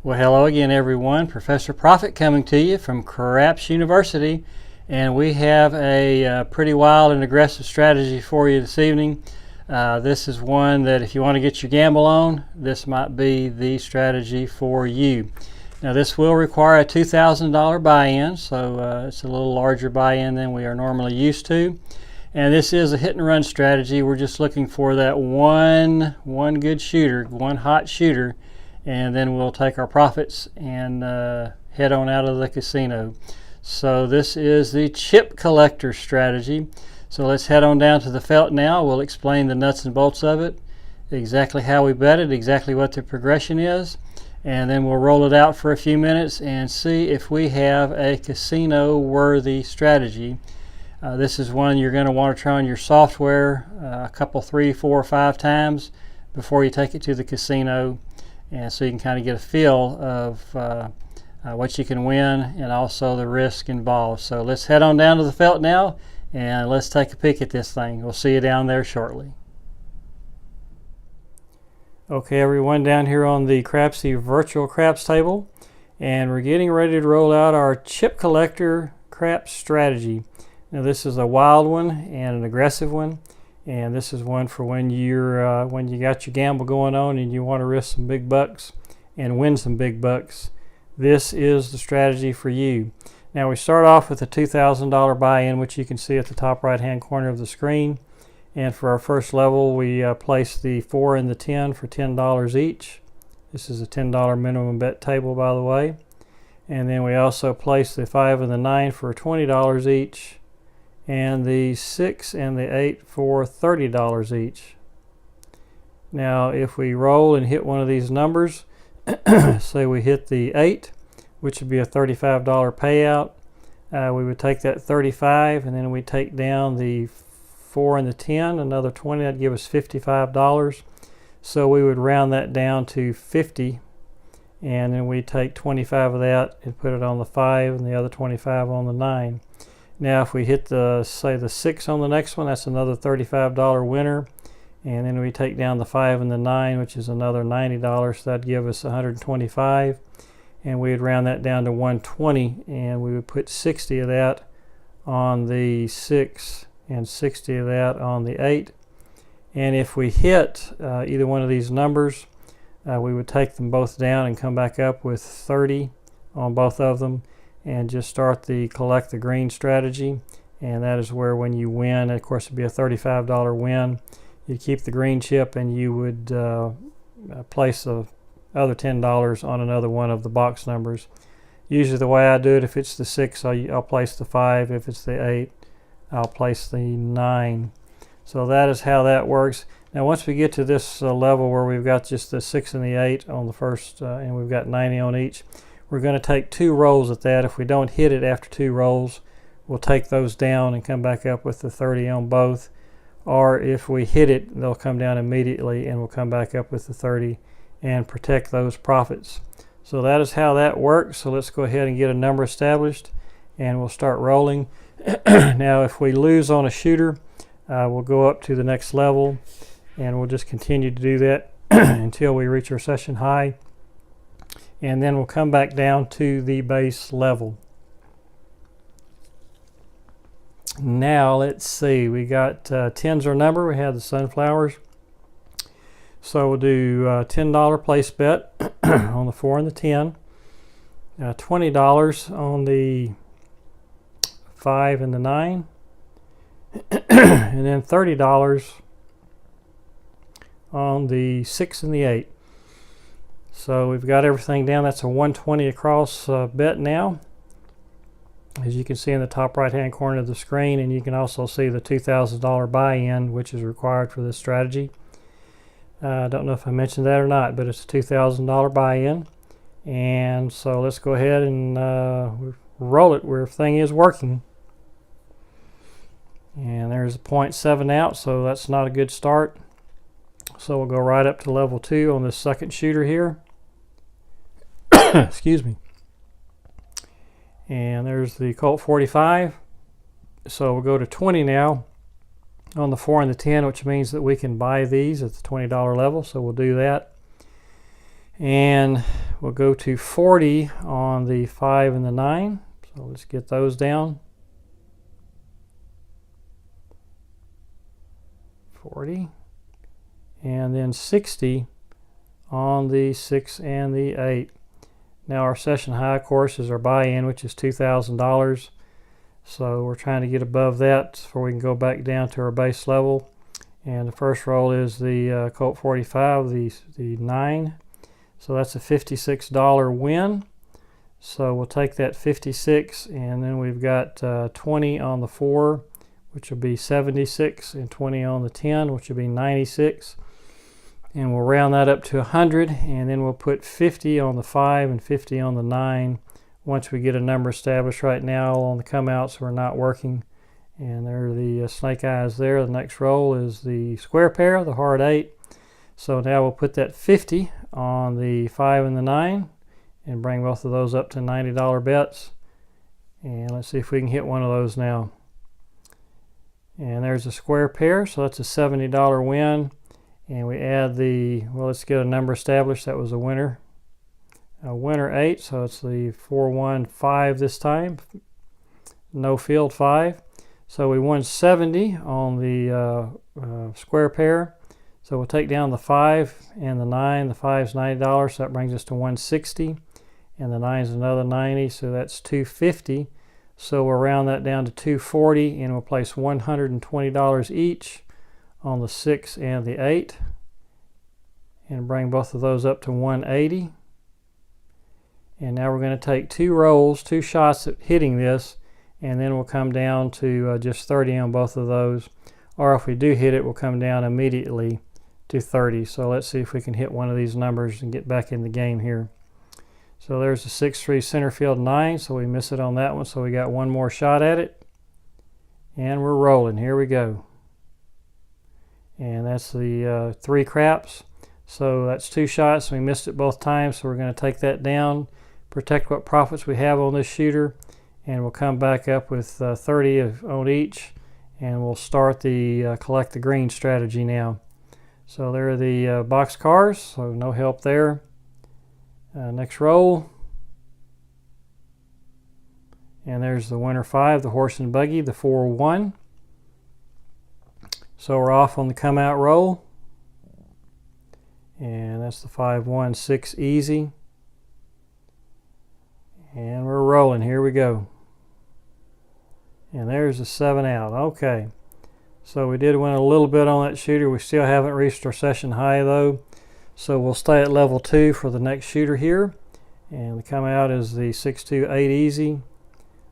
Well, hello again, everyone. Professor Profit coming to you from Craps University, and we have a pretty wild and aggressive strategy for you this evening. This is one that if you want to get your gamble on, this might be the strategy for you. Now, this will require a $2,000 buy-in, so it's a little larger buy-in than we are normally used to. And this is a hit and run strategy. We're just looking for that one good shooter, one hot shooter, and then we'll take our profits and head on out of the casino. So this is the chip collector strategy. So let's head on down to the felt now. We'll explain the nuts and bolts of it, exactly how we bet it, exactly what the progression is, and then we'll roll it out for a few minutes and see if we have a casino worthy strategy. This is one you're going to want to try on your software a couple, 3, 4, 5 times before you take it to the casino, and so you can kind of get a feel of what you can win and also the risk involved. So let's head on down to the felt now and let's take a peek at this thing. We'll see you down there shortly. Okay, everyone, down here on the Crapsy virtual craps table, and we're getting ready to roll out our chip collector craps strategy. Now, this is a wild one and an aggressive one, and this is one for when you're when you got your gamble going on and you want to risk some big bucks and win some big bucks. This is the strategy for you. Now, we start off with a $2,000 buy-in, which you can see at the top right hand corner of the screen. And for our first level, we place the 4 and the 10 for $10 each. This is a $10 minimum bet table, by the way. And then we also place the 5 and the 9 for $20 each, and the 6 and the 8 for $30 each. Now, if we roll and hit one of these numbers, say we hit the 8, which would be a $35 payout, we would take that 35 and then we take down the 4 and the 10, another 20, that'd give us $55. So we would round that down to 50, and then we take 25 of that and put it on the 5 and the other 25 on the 9. Now, if we hit the, say, the 6 on the next one, that's another $35 winner. And then we take down the 5 and the 9, which is another $90. So that'd give us $125. And we'd round that down to $120. And we would put 60 of that on the 6 and 60 of that on the 8. And if we hit either one of these numbers, we would take them both down and come back up with 30 on both of them, and just start the collect the green strategy. And that is where when you win, of course it'd be a $35 win, you keep the green chip and you would place the other $10 on another one of the box numbers. Usually the way I do it, if it's the 6, I'll place the 5. If it's the 8, I'll place the 9. So that is how that works. Now, once we get to this level where we've got just the 6 and the 8 on the first, and we've got 90 on each, we're going to take 2 rolls at that. If we don't hit it after 2 rolls, we'll take those down and come back up with the 30 on both. Or if we hit it, they'll come down immediately and we'll come back up with the 30 and protect those profits. So that is how that works. So let's go ahead and get a number established and we'll start rolling. Now, if we lose on a shooter, we'll go up to the next level and we'll just continue to do that until we reach our session high. And then we'll come back down to the base level. Now, let's see, we got 10's our number. We have the sunflowers. So we'll do $10 place bet on the 4 and the 10, $20 on the 5 and the 9, and then $30 on the 6 and the 8. So we've got everything down. That's a 120 across bet now, as you can see in the top right hand corner of the screen, and you can also see the $2,000 buy-in, which is required for this strategy. I don't know if I mentioned that or not, but it's a $2,000 buy-in. And so let's go ahead and roll it where everything is working. And there's a 0.7 out, so that's not a good start. So we'll go right up to level 2 on this second shooter here. Excuse me. And there's the Colt 45. So we'll go to 20 now on the 4 and the 10, which means that we can buy these at the $20 level. So we'll do that. And we'll go to 40 on the 5 and the 9. So let's get those down. 40. And then 60 on the 6 and the 8. Now our session high, of course, is our buy-in, which is $2,000. So we're trying to get above that before we can go back down to our base level. And the first roll is the Colt 45, the 9. So that's a $56 win. So we'll take that 56, and then we've got 20 on the 4, which will be 76, and 20 on the 10, which will be 96. And we'll round that up to 100, and then we'll put 50 on the 5 and 50 on the 9 once we get a number established. Right now on the come outs we're not working, and there are the snake eyes there. The next roll is the square pair, the hard 8. So now we'll put that 50 on the 5 and the 9 and bring both of those up to $90 bets. And let's see if we can hit one of those now. And there's a square pair, so that's a $70 win. And we add the, well, let's get a number established. That was a winner. A winner 8, so it's the 4-1-5 this time. No field 5. So we won 70 on the square pair. So we'll take down the 5 and the 9. The 5's $90, so that brings us to 160. And the 9's another 90, so that's 250. So we'll round that down to 240, and we'll place $120 each on the 6 and the 8, and bring both of those up to 180. And now we're going to take 2 rolls, 2 shots at hitting this, and then we'll come down to just 30 on both of those. Or if we do hit it, we'll come down immediately to 30. So let's see if we can hit one of these numbers and get back in the game here. So there's the 6-3 center field 9, so we miss it on that one, so we got one more shot at it. And we're rolling. Here we go. And that's the 3 craps. So that's 2 shots. We missed it both times, so we're going to take that down, protect what profits we have on this shooter, and we'll come back up with 30 on each, and we'll start the collect the green strategy now. So there are the box cars, so no help there. Next roll. And there's the winner 5, the horse and buggy, the 4-1. So we're off on the come out roll. And that's the 5-1-6 easy. And we're rolling. Here we go. And there's the 7 out. Okay. So we did win a little bit on that shooter. We still haven't reached our session high though. So we'll stay at level 2 for the next shooter here. And the come out is the 6-2-8 easy.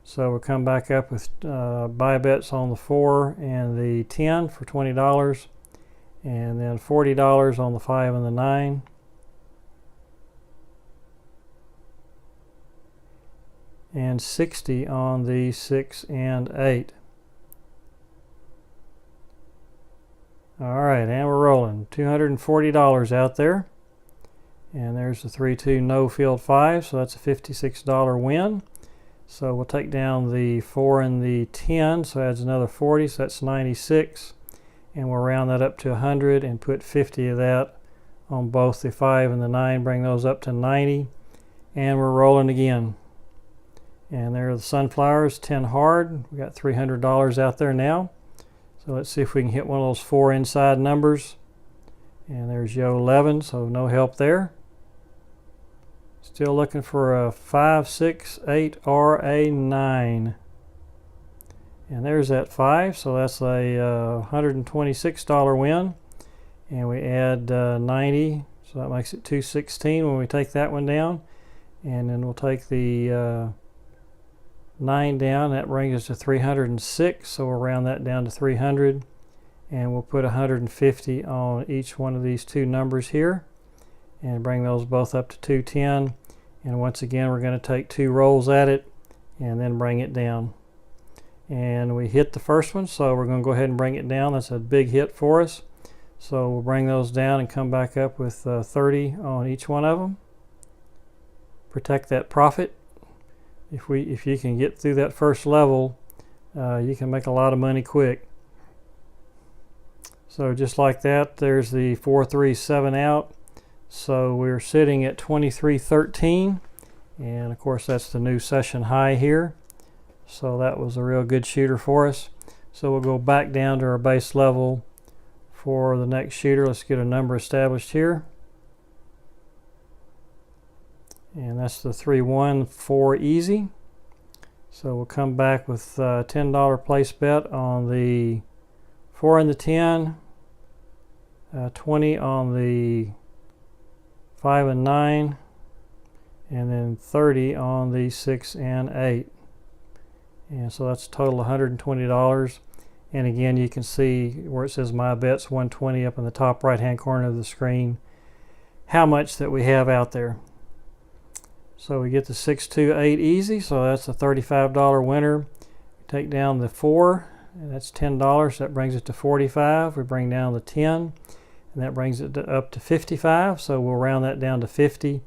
So we'll come back up with buy bets on the 4 and the 10 for $20. And then $40 on the 5 and the 9. And 60 on the 6 and 8. All right, and we're rolling. $240 out there. And there's the 3-2 no field 5, so that's a $56 win. So we'll take down the 4 and the 10, so adds another 40, so that's 96. And we'll round that up to 100 and put 50 of that on both the 5 and the 9, bring those up to 90. And we're rolling again. And there are the sunflowers, 10 hard. We got $300 out there now. So let's see if we can hit one of those 4 inside numbers. And there's Yo 11, so no help there. Still looking for a 5, 6, 8, or a 9. And there's that 5, so that's a $126 win. And we add 90, so that makes it 216 when we take that one down. And then we'll take the 9 down. That brings us to 306, so we'll round that down to 300. And we'll put 150 on each one of these 2 numbers here. And bring those both up to 210. And once again, we're going to take 2 rolls at it and then bring it down. And we hit the first one, so we're going to go ahead and bring it down. That's a big hit for us. So we'll bring those down and come back up with 30 on each one of them. Protect that profit. If you can get through that first level, you can make a lot of money quick. So just like that, there's the 4-3-7 out. So we're sitting at 23.13, and of course that's the new session high here. So that was a real good shooter for us. So we'll go back down to our base level for the next shooter. Let's get a number established here. And that's the 3-1-4 easy. So we'll come back with $10 place bet on the 4 and the 10, 20 on the 5 and 9, and then 30 on the 6 and 8. And so that's a total $120. And again, you can see where it says my bets 120 up in the top right hand corner of the screen, how much that we have out there. So we get the 6-2-8 easy, so that's a $35 winner. Take down the 4, and that's $10. That brings it to $45. We bring down the 10, and that brings it up to $55. So we'll round that down to $50,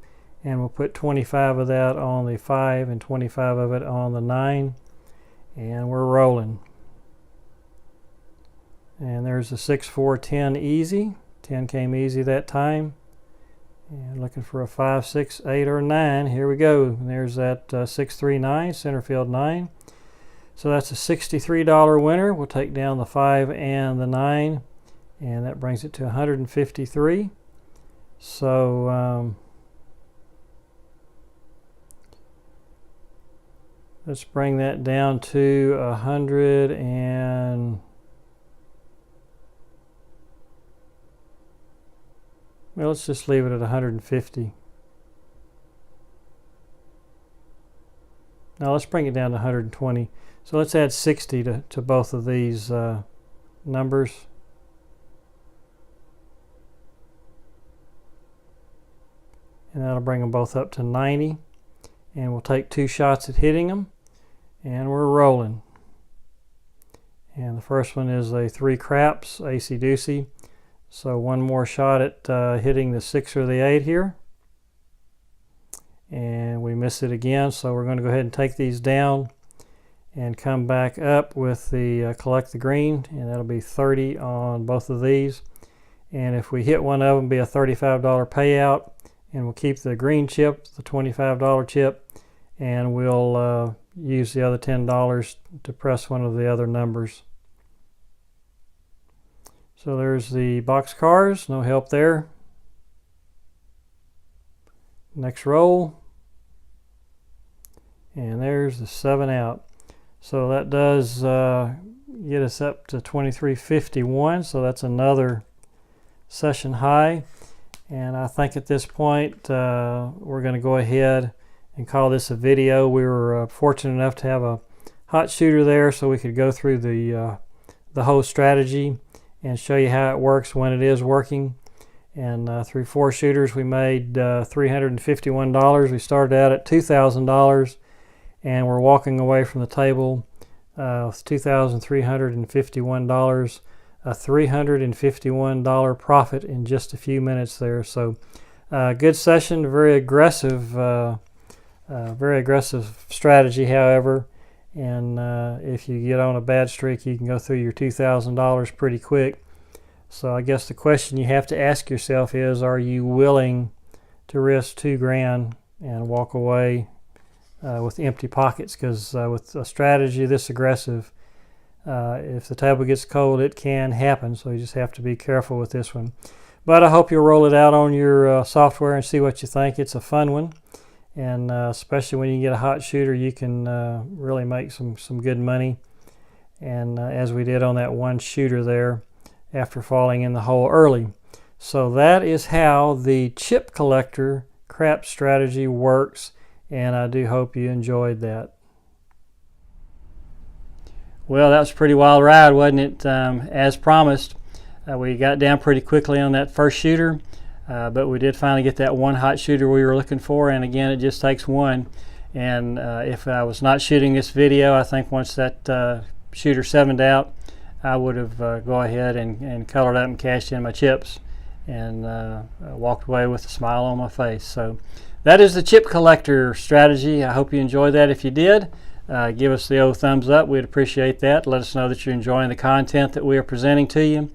and we'll put 25 of that on the 5 and 25 of it on the 9, and we're rolling. And there's the 6-4-10 easy. 10 came easy that time. And looking for a 5, 6, 8, or 9. Here we go. And there's that 6-3-9, center field 9. So that's a $63 winner. We'll take down the 5 and the 9, and that brings it to $153. So let's bring that down to 100 and... Well, let's just leave it at 150. Now let's bring it down to 120. So let's add 60 to both of these numbers. And that'll bring them both up to 90. And we'll take 2 shots at hitting them. And we're rolling. And the first one is a 3 craps, acey-deucey. So one more shot at hitting the 6 or the 8 here. And we miss it again, so we're going to go ahead and take these down and come back up with the collect the green, and that'll be 30 on both of these. And if we hit one of them, it'll be a $35 payout, and we'll keep the green chip, the $25 chip, and we'll use the other $10 to press one of the other numbers. So there's the box cars, no help there. Next roll. And there's the 7 out. So that does get us up to 23.51, so that's another session high. And I think at this point we're going to go ahead and call this a video. We were fortunate enough to have a hot shooter there so we could go through the whole strategy and show you how it works when it is working. And through 4 shooters we made $351. We started out at $2,000, and we're walking away from the table with $2,351, a $351 profit in just a few minutes there. So good session, very aggressive strategy, however. And if you get on a bad streak, you can go through your $2,000 pretty quick. So I guess the question you have to ask yourself is, are you willing to risk $2,000 and walk away with empty pockets? Because with a strategy this aggressive, if the table gets cold, it can happen. So you just have to be careful with this one. But I hope you'll roll it out on your software and see what you think. It's a fun one. And especially when you get a hot shooter, you can really make some good money. And as we did on that one shooter there after falling in the hole early. So that is how the chip collector crap strategy works, and I do hope you enjoyed that. Well, that was a pretty wild ride, wasn't it? As promised, we got down pretty quickly on that first shooter. But we did finally get that one hot shooter we were looking for, and again, it just takes one. And if I was not shooting this video, I think once that shooter 7'd out, I would have go ahead and colored up and cashed in my chips and walked away with a smile on my face. So that is the chip collector strategy. I hope you enjoyed that. If you did, give us the old thumbs up. We'd appreciate that. Let us know that you're enjoying the content that we are presenting to you.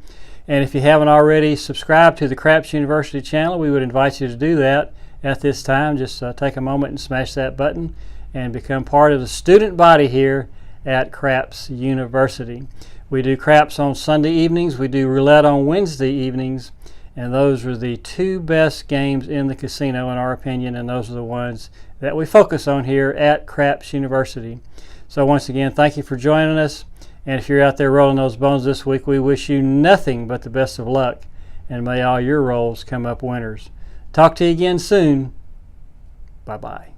And if you haven't already subscribed to the Craps University channel, we would invite you to do that at this time. Just take a moment and smash that button and become part of the student body here at Craps University. We do craps on Sunday evenings, we do roulette on Wednesday evenings, and those are the two best games in the casino in our opinion, and those are the ones that we focus on here at Craps University. So once again, thank you for joining us. And if you're out there rolling those bones this week, we wish you nothing but the best of luck, and may all your rolls come up winners. Talk to you again soon. Bye-bye.